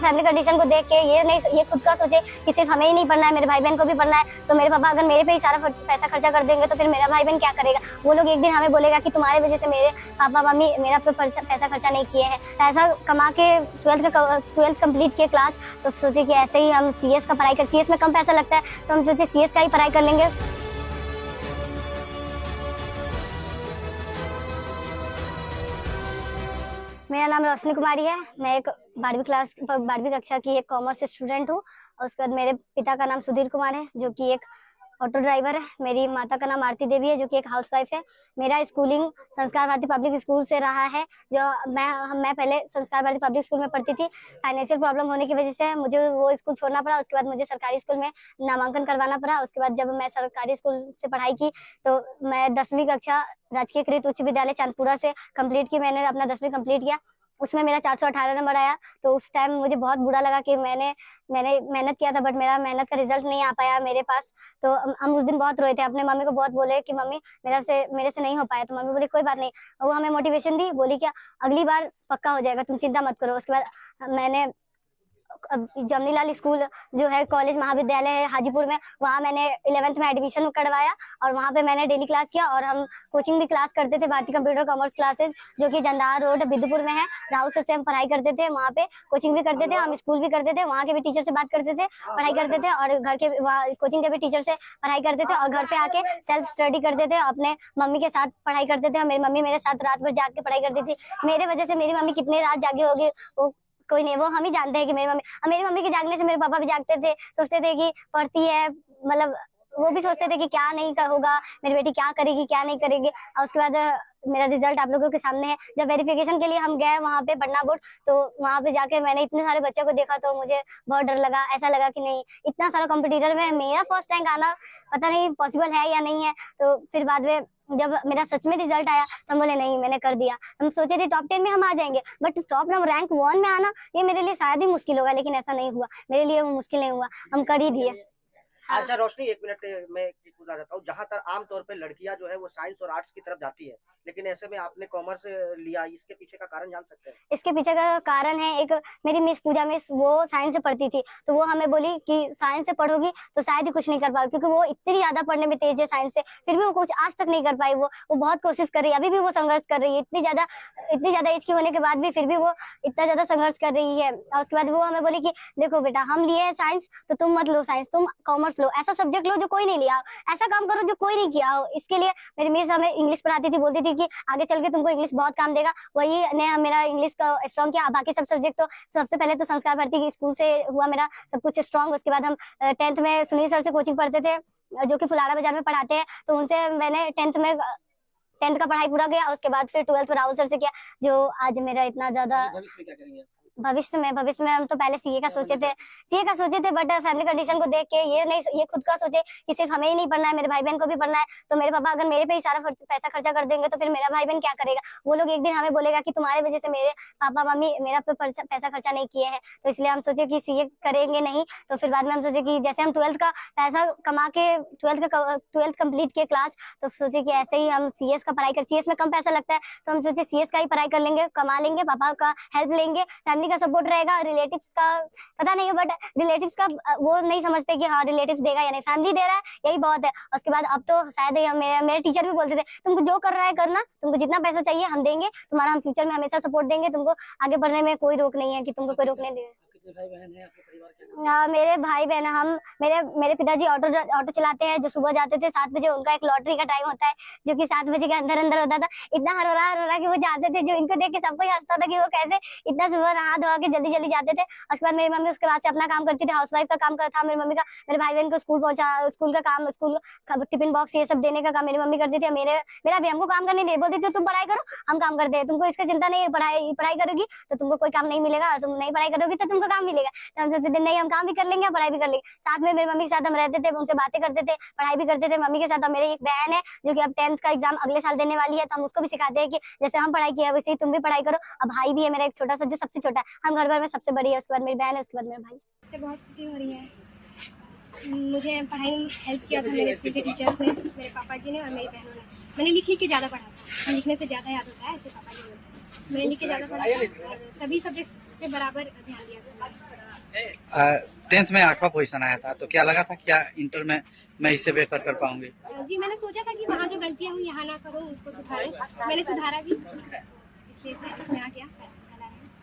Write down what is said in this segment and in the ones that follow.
Family condition को देख के ये खुद का सोचे कि सिर्फ हमें ही नहीं पढ़ना है, मेरे भाई बहन को भी पढ़ना है। तो मेरे पापा अगर मेरे पे ही सारा पैसा खर्चा कर देंगे तो फिर मेरा भाई बहन क्या करेगा? वो लोग एक दिन हमें बोलेगा कि तुम्हारे वजह से मेरे पापा मम्मी मेरा पे पैसा खर्चा नहीं किए हैं। पैसा कमा के 12th कंप्लीट किए क्लास, तो सोचे कि ऐसे ही हम CS का पढ़ाई कर, CS में कम पैसा लगता है तो हम सोचे CS का ही पढ़ाई कर लेंगे। मेरा नाम रोशनी कुमारी है। मैं एक 12वीं कक्षा की एक कॉमर्स स्टूडेंट हूँ। और उसके बाद मेरे पिता का नाम सुधीर कुमार है जो कि एक ऑटो ड्राइवर है। मेरी माता का नाम आरती देवी है जो कि एक हाउसवाइफ है। मेरा स्कूलिंग संस्कार भारती पब्लिक स्कूल से रहा है। जो मैं पहले संस्कार भारती पब्लिक स्कूल में पढ़ती थी। फाइनेंशियल प्रॉब्लम होने की वजह से मुझे वो स्कूल छोड़ना पड़ा। उसके बाद मुझे सरकारी स्कूल में नामांकन करवाना पड़ा। उसके बाद जब मैं सरकारी स्कूल से पढ़ाई की तो मैं 10वीं कक्षा राजकीय कृत उच्च विद्यालय चांदपुरा से कंप्लीट की। मैंने अपना 10वीं कंप्लीट किया, उसमें मेरा 418 नंबर आया। तो उस टाइम मुझे बहुत बुरा लगा कि मैंने मेहनत किया था बट मेरा मेहनत का रिजल्ट नहीं आ पाया मेरे पास। तो हम उस दिन बहुत रोए थे। अपने मम्मी को बहुत बोले कि मम्मी मेरे से नहीं हो पाया। तो मम्मी बोली कोई बात नहीं। वो हमें मोटिवेशन दी, बोली क्या अगली बार पक्का हो जाएगा, तुम चिंता मत करो। उसके बाद मैंने जमनीलाल स्कूल जो है कॉलेज महाविद्यालय है हाजीपुर में, वहाँ मैंने 11th में एडमिशन करवाया और वहाँ पे मैंने डेली क्लास किया। और हम कोचिंग भी क्लास करते थे, भारतीय कंप्यूटर कॉमर्स क्लासेस जो कि जंदार रोड बिदुपुर में है। राहुल सर से हम पढ़ाई करते थे, वहाँ पे कोचिंग भी करते थे, हम स्कूल भी करते थे, वहाँ के भी टीचर से बात करते थे, पढ़ाई करते थे। और घर के कोचिंग के भी टीचर से पढ़ाई करते थे और घर पे आके सेल्फ स्टडी करते थे, अपने मम्मी के साथ पढ़ाई करते थे। मेरी मम्मी मेरे साथ रात भर जाग के पढ़ाई करती थी। मेरे वजह से मेरी मम्मी कितनी रात जागी होगी वो कोई नहीं, वो हम ही जानते हैं कि मेरी मम्मी के जागने से मेरे पापा भी जागते थे, सोचते थे कि पढ़ती है, मतलब वो भी सोचते थे कि क्या नहीं होगा, मेरी बेटी क्या करेगी क्या नहीं करेगी। और उसके बाद मेरा रिजल्ट आप लोगों के सामने है। जब वेरिफिकेशन के लिए हम गए वहाँ पे पटना बोर्ड, तो वहाँ पे जाके मैंने इतने सारे बच्चों को देखा तो मुझे बहुत डर लगा। ऐसा लगा कि नहीं, इतना सारा कंपटीटर में मेरा फर्स्ट रैंक आना पता नहीं पॉसिबल है या नहीं है। तो फिर बाद में जब मेरा सच में रिजल्ट आया तो हम बोले नहीं, मैंने कर दिया। हम सोचे थे टॉप 10 में हम आ जाएंगे, बट टॉप रैंक 1 में आना ये मेरे लिए शायद ही मुश्किल होगा, लेकिन ऐसा नहीं हुआ। मेरे लिए वो मुश्किल नहीं हुआ, हम कर ही दिए। अच्छा रोशनी, 1 मिनट मैं एक चीज पूछना चाहता हूँ। जहाँ तक आमतौर पे लड़कियां जो है वो साइंस और आर्ट्स की तरफ जाती है, लेकिन ऐसे में आपने कॉमर्स लिया, इसके पीछे का कारण जान सकते हैं? इसके पीछे का कारण है, एक मेरी मिस पूजा मिस, वो साइंस से पढ़ती थी, तो वो हमें बोली कि साइंस से पढ़ोगी तो शायद ही कुछ नहीं कर पाओगी, क्योंकि वो इतनी ज्यादा पढ़ने में तेज है साइंस से, फिर भी वो कुछ आज तक नहीं कर पाई। वो बहुत कोशिश कर रही है, अभी भी वो संघर्ष कर रही है। इतनी ज्यादा एज की होने के बाद भी फिर भी वो इतना ज्यादा संघर्ष कर रही है। और उसके बाद वो हमें बोली कि देखो बेटा, हम लिए है साइंस तो तुम मत लो साइंस, तुम कॉमर्स लो, ऐसा सब्जेक्ट लो जो कोई नहीं लिया, ऐसा काम करो जो कोई नहीं किया हो। इसके लिए मेरी मिस हमें इंग्लिश पढ़ाती थी, बोलती थी कि आगे चल के तुमको इंग्लिश बहुत काम देगा। वही ने मेरा इंग्लिश का स्ट्रॉन्ग किया। बाकी सब सब्जेक्ट तो सबसे पहले तो संस्कार भारती स्कूल से हुआ मेरा सब कुछ स्ट्रॉन्ग। उसके बाद हम 10th में सुनील सर से कोचिंग पढ़ते थे जो कि फुलाड़ा बाजार में पढ़ाते हैं, तो उनसे मैंने 10th का पढ़ाई पूरा किया। उसके बाद फिर 12th राहुल सर से किया, जो आज मेरा इतना ज्यादा भविष्य में हम तो पहले सीए का सोचे थे बट फैमिली कंडीशन को देख के ये खुद का सोचे कि सिर्फ हमें ही नहीं पढ़ना है, मेरे भाई बहन को भी पढ़ना है। तो मेरे पापा अगर मेरे पे ही सारा पैसा खर्चा कर देंगे तो फिर मेरा भाई बहन क्या करेगा? वो लोग एक दिन हमें बोलेगा कि तुम्हारे वजह से मेरे पापा मम्मी मेरा पे पैसा खर्चा नहीं किए हैं। तो इसलिए हम सोचे कि सीए करेंगे नहीं। तो फिर बाद में हम सोचे कि जैसे हम 12th का पैसा कमा के 12th कंप्लीट किए क्लास, तो सोचे कि ऐसे ही हम CS का पढ़ाई कर, CS में कम पैसा लगता है तो हम सोचे CS का ही पढ़ाई कर लेंगे, कमा लेंगे, पापा का हेल्प लेंगे, फैमिली का सपोर्ट रहेगा। रिलेटिव्स का पता नहीं है, बट रिलेटिव्स का वो नहीं समझते कि हाँ रिलेटिव्स देगा या नहीं, फैमिली दे रहा है यही बहुत है। उसके बाद अब तो शायद मेरे टीचर भी बोलते थे तुमको जो कर रहा है करना, तुमको जितना पैसा चाहिए हम देंगे, तुम्हारा हम फ्यूचर में हमेशा सपोर्ट देंगे, तुमको आगे बढ़ने में कोई रोक नहीं है कि तुमको कोई रोकने दे। भाई बहन है आपके परिवार के? मेरे भाई बहन, हम मेरे पिताजी ऑटो चलाते हैं, जो सुबह जाते थे 7 बजे। उनका एक लॉटरी का टाइम होता है जो कि 7 बजे के अंदर होता था। इतना हरोरा कि वो जाते थे, जो इनको देख के सबको ही हंसता था कि वो कैसे इतना सुबह नहा धोआ के जल्दी जाते थे। उसके बाद मेरी मम्मी उसके बाद से अपना काम करती थी, हाउसवाइफ का काम करता था मेरी मम्मी का। मेरे भाई बहन को स्कूल का काम, स्कूल टिफिन बॉक्स ये सब देने का काम मेरी मम्मी करती थी। मेरा भी हमको काम करने नहीं बोलती थी, तुम पढ़ाई करो हम काम करते हैं, तुमको इसका चिंता नहीं है, पढ़ाई करोगी तो तुमको कोई काम नहीं मिलेगा, तुम नहीं पढ़ाई करोगी तो तुमको काम मिलेगा। तो हम सोचते थे नहीं, हम काम भी कर लेंगे पढ़ाई भी कर लेंगे। साथ में मेरी मम्मी के साथ हम रहते थे, उनसे बातें करते थे, पढ़ाई भी करते थे मम्मी के साथ। और मेरी एक बहन है जो कि अब 10th का एग्जाम अगले साल देने वाली है, तो हम उसको भी सिखाते हैं कि जैसे हम पढ़ाई किया वैसे ही तुम भी पढ़ाई करो। अब भाई भी है मेरा एक छोटा सा, जो सबसे छोटा है, हम घर भर में सबसे बड़ी है, उसके बाद मेरी बहन है, उसके बाद मेरा भाई। से बहुत खुशी हो रही है। मुझे पढ़ाई में हेल्प किया था मेरे स्कूल के टीचर्स ने, मेरे पापा जी ने और मेरी बहनों ने। मैंने लिख के ज़्यादा पढ़ा था, लिखने से ज़्यादा याद होता है, ऐसे पापा जी बोलते हैं। मैं लिख के ज़्यादा पढ़ा था और सभी सब्जेक्ट्स पे बराबर ध्यान दिया था। 10th में 8वां पोजीशन आया था, तो क्या लगा था क्या इंटर में मैं इससे बेहतर कर पाऊंगी? जी मैंने सोचा था कि वहाँ जो गलतियाँ हुई यहाँ ना करूँ, उसको सुधारूँ। मैंने सुधारा भी, इसलिए इसमें आ गया।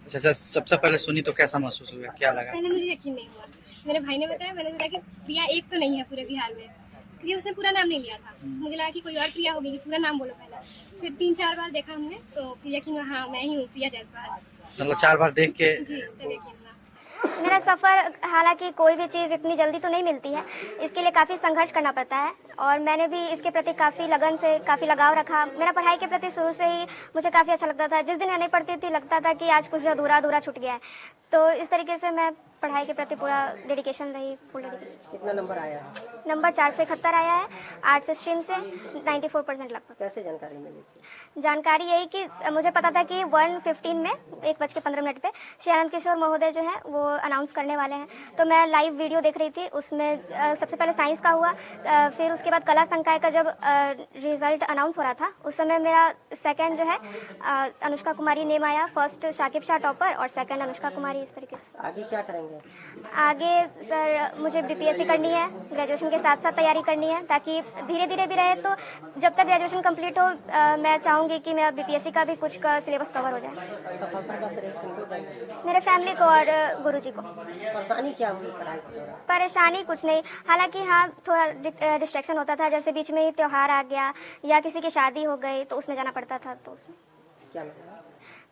अच्छा, सबसे पहले सुनी तो कैसा महसूस हुआ, क्या लगा? पहले मुझे यकीन नहीं हुआ, मेरे भाई ने बताया, मैंने सोचा कि प्रिया एक तो नहीं है पूरे बिहार में, क्योंकि उसने पूरा नाम नहीं लिया था। मुझे लगा कि कोई और प्रिया होगी, पूरा नाम बोलो पहले। फिर 3-4 बार देखा हमने तो फिर यकीन हुआ, हाँ मैं ही हूँ प्रिया जायसवाल। मतलब 4 बार देख के? जी तब यकीन हुआ। मेरा सफ़र, हालांकि कोई भी चीज़ इतनी जल्दी तो नहीं मिलती है, इसके लिए काफ़ी संघर्ष करना पड़ता है और मैंने भी इसके प्रति काफ़ी लगन से, काफ़ी लगाव रखा। मेरा पढ़ाई के प्रति शुरू से ही मुझे काफ़ी अच्छा लगता था। जिस दिन मैं नहीं पढ़ती थी लगता था कि आज कुछ अधूरा अधूरा छूट गया है, तो इस तरीके से मैं पढ़ाई के प्रति पूरा डेडिकेशन रही, फुल डेडिकेशन। कितना नंबर आया है? नंबर 471 आया है, आर्ट्स स्ट्रीम से 94% लगभग। कैसे जानकारी मिली? जानकारी यही कि मुझे पता था कि 1:15 में 1:15 पे श्री आनंद किशोर महोदय जो हैं वो अनाउंस करने वाले हैं, तो मैं लाइव वीडियो देख रही थी। उसमें सबसे पहले साइंस का हुआ, फिर उसके बाद कला संकाय का जब रिजल्ट अनाउंस हो रहा था उस समय मेरा सेकंड जो है अनुष्का कुमारी नेम आया, फर्स्ट शाकिब शाह टॉपर और सेकंड अनुष्का कुमारी। इस तरीके से आगे क्या करेंगे? आगे सर मुझे बीपीएससी करनी है, ग्रेजुएशन के साथ साथ तैयारी करनी है, ताकि धीरे धीरे भी रहे तो जब तक ग्रेजुएशन कंप्लीट हो मैं चाहूँगी कि मेरा बीपीएससी का भी कुछ का सिलेबस कवर हो जाए। सफलता का श्रेय किनको देंगे? मेरे फैमिली को और गुरुजी को। परेशानी क्या हुई पढ़ाई के दौरान? परेशानी कुछ नहीं, हालांकि हाँ थोड़ा डिस्ट्रैक्शन होता था, जैसे बीच में ही त्यौहार आ गया या किसी की शादी हो गई तो उसमें जाना पड़ता था, तो उसमें क्या लगा?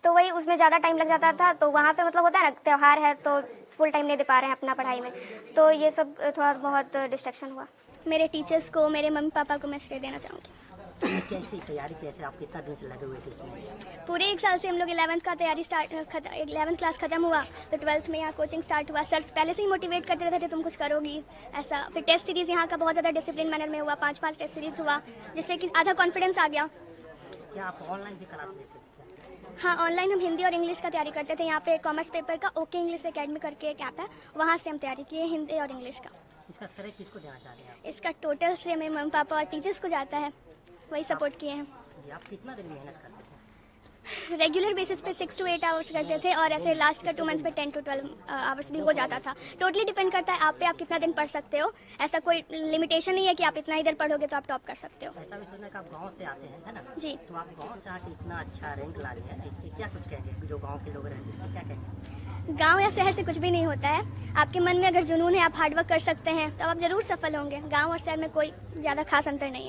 तो वही उसमें ज़्यादा टाइम लग जाता था, तो वहाँ पे मतलब होता है ना त्यौहार है तो फुल टाइम नहीं दे पा रहे हैं अपना पढ़ाई में, तो ये सब थोड़ा बहुत डिस्ट्रैक्शन हुआ। मेरे टीचर्स को, मेरे मम्मी पापा को मैं श्रेय देना चाहूँगी। कैसी तैयारी, कैसे आप कितना दिन से लगे हुए थे इसमें? पूरे 1 साल से हम लोग 11th का तैयारी 11th क्लास खत्म हुआ तो 12th में यहाँ कोचिंग स्टार्ट हुआ। सर पहले से ही मोटिवेट करते रहते थे तुम कुछ करोगी ऐसा। फिर टेस्ट सीरीज़ यहाँ का बहुत ज़्यादा डिसिप्लिन मैनर में हुआ, 5 टेस्ट सीरीज़ हुआ, जिससे कि आधा कॉन्फिडेंस आ गया। क्या आप ऑनलाइन भी क्लास लेते थे? हाँ, ऑनलाइन हम हिंदी और इंग्लिश का तैयारी करते थे। यहाँ पे कॉमर्स पेपर का ओके इंग्लिश एकेडमी करके एक ऐप है, वहाँ से हम तैयारी किए हिंदी और इंग्लिश का। इसका श्रेय किसको देना चाहते हैं आप? इसका टोटल श्रेय मेरे मम्मी पापा और टीचर्स को जाता है, वही सपोर्ट किए हैं। जी, आप कितना दिन मेहनत करते थे? रेगुलर बेसिस पे 6 to 8 आवर्स करते थे और ऐसे लास्ट का 2 मंथ्स पे 10 to 12 आवर्स भी हो जाता था। टोटली डिपेंड करता है आप पे, आप कितना दिन पढ़ सकते हो। ऐसा कोई लिमिटेशन नहीं है कि आप इतना ही देर पढ़ोगे तो आप टॉप कर सकते हो। ऐसा भी सुनना कि आप गांव से आते हैं, है ना? जी। तो आप गांव से आके इतना अच्छा रैंक ला लिया है, इसके क्या कुछ कहेंगे? जो गांव के लोग रहते हैं इसके क्या कहेंगे? गांव या शहर से कुछ भी नहीं होता है। आपके मन में अगर जुनून है, आप हार्डवर्क कर सकते हैं तो आप जरूर सफल होंगे। गांव और शहर में कोई ज़्यादा खास अंतर नहीं है।